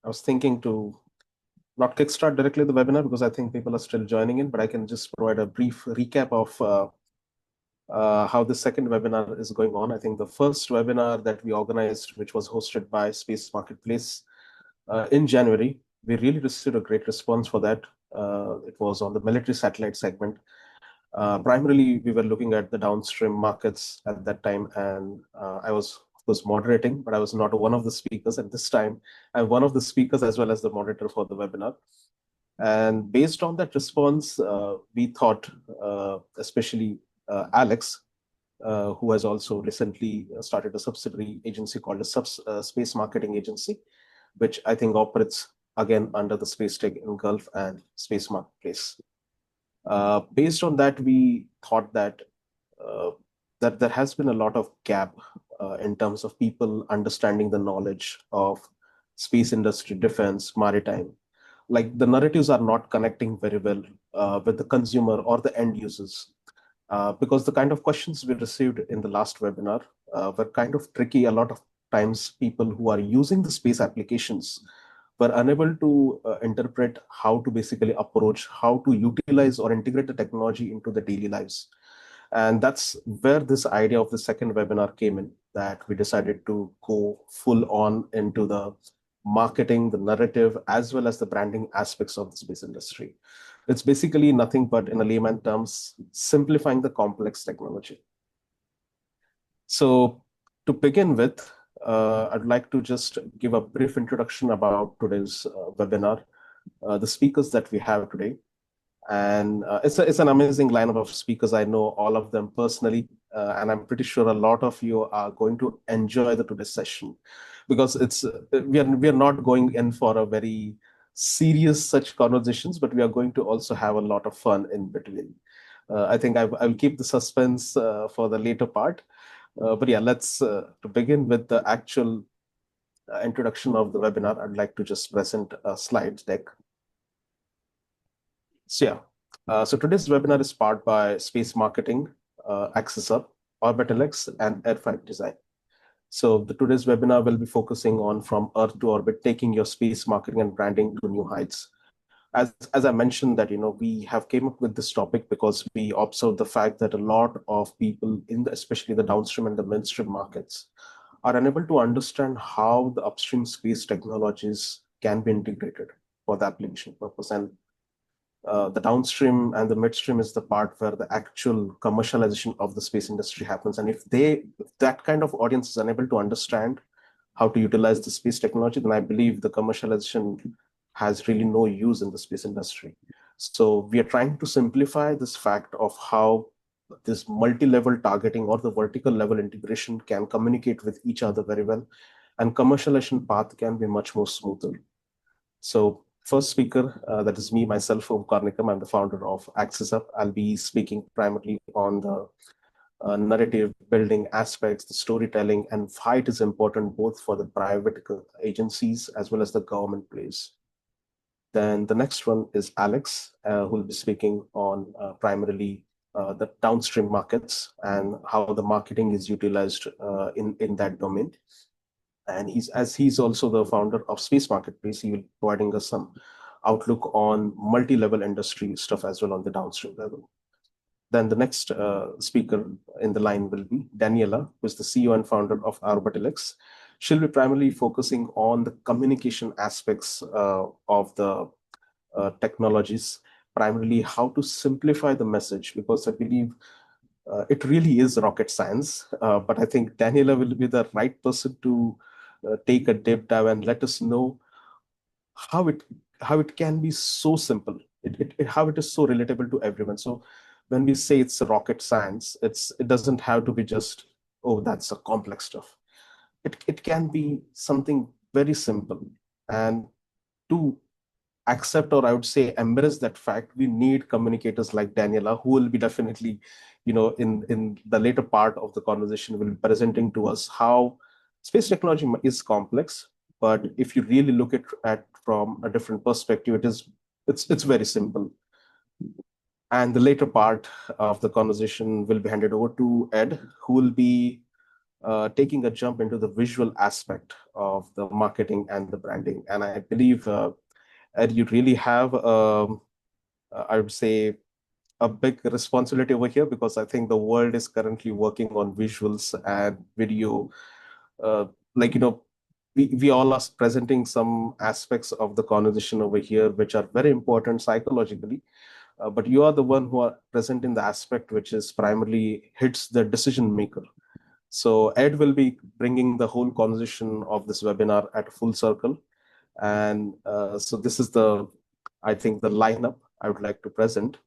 was thinking to not kickstart directly the webinar because I think people are still joining in, but I can just provide a brief recap of how the second webinar is going on. I think the first webinar that we organized, which was hosted by Space Marketplace in January, we really received a great response for that. It was on the military satellite segment. Primarily, we were looking at the downstream markets at that time, and I was, of course, moderating, but I was not one of the speakers. At this time, I'm one of the speakers as well as the moderator for the webinar. And based on that response, we thought, especially Alex, who has also recently started a subsidiary agency called a Space Marketing Agency, which I think operates again under the SpaceTech in Gulf and Space Marketplace. Based on that, we thought that that there has been a lot of gap in terms of people understanding the knowledge of space industry, defense, maritime. Like the narratives are not connecting very well with the consumer or the end users. Because the kind of questions we received in the last webinar were kind of tricky. A lot of times people who are using the space applications were unable to interpret how to basically approach, how to utilize or integrate the technology into the daily lives. And that's where this idea of the second webinar came in, that we decided to go full on into the marketing, the narrative, as well as the branding aspects of the space industry. It's basically nothing but, in a layman terms, simplifying the complex technology. So to begin with, I'd like to just give a brief introduction about today's webinar, the speakers that we have today. And it's an amazing lineup of speakers. I know all of them personally, and I'm pretty sure a lot of you are going to enjoy today's session, because we are not going in for a very serious such conversations, but we are going to also have a lot of fun in between. I think I'll keep the suspense for the later part. But yeah, let's to begin with the actual introduction of the webinar. I'd like to just present a slide deck. So yeah, so today's webinar is powered by Space Marketing, AccessUp, ORBITALYX, and Fyfe Design. So today's webinar will be focusing on from Earth to orbit, taking your space marketing and branding to new heights. As I mentioned that, we have came up with this topic because we observed the fact that a lot of people especially the downstream and the mainstream markets are unable to understand how the upstream space technologies can be integrated for the application purpose. And the downstream and the midstream is the part where the actual commercialization of the space industry happens. And if that kind of audience is unable to understand how to utilize the space technology, then I believe the commercialization has really no use in the space industry. So we are trying to simplify this fact of how this multi-level targeting or the vertical level integration can communicate with each other very well, and commercialization path can be much more smoother. So first speaker, that is me, myself, Omkaar. I'm the founder of AccessUp. I'll be speaking primarily on the narrative building aspects, the storytelling, and why it is important both for the private agencies as well as the government players. Then the next one is Alex, who will be speaking on primarily the downstream markets and how the marketing is utilized in that domain. And he's also the founder of Space Marketplace. He will be providing us some outlook on multi-level industry stuff as well on the downstream level. Then the next speaker in the line will be Daniela, who is the CEO and founder of ORBITALYX. She'll be primarily focusing on the communication aspects of the technologies, primarily how to simplify the message, because I believe it really is rocket science. But I think Daniela will be the right person to take a deep dive and let us know how it can be so simple, how it is so relatable to everyone. So when we say it's rocket science, it doesn't have to be just, oh, that's a complex stuff. It can be something very simple. And to accept, or I would say embrace that fact, we need communicators like Daniela, who will be definitely, in the later part of the conversation, will be presenting to us how space technology is complex, but if you really look at from a different perspective, it's very simple. And the later part of the conversation will be handed over to Ed, who will be taking a jump into the visual aspect of the marketing and the branding. And I believe, Ed, you really have, I would say, a big responsibility over here, because I think the world is currently working on visuals and video. Uh, like, we all are presenting some aspects of the conversation over here, which are very important psychologically. But you are the one who are presenting the aspect which is primarily hits the decision maker. So Ed will be bringing the whole conversation of this webinar at a full circle. And so this is the, I think, the lineup I would like to present.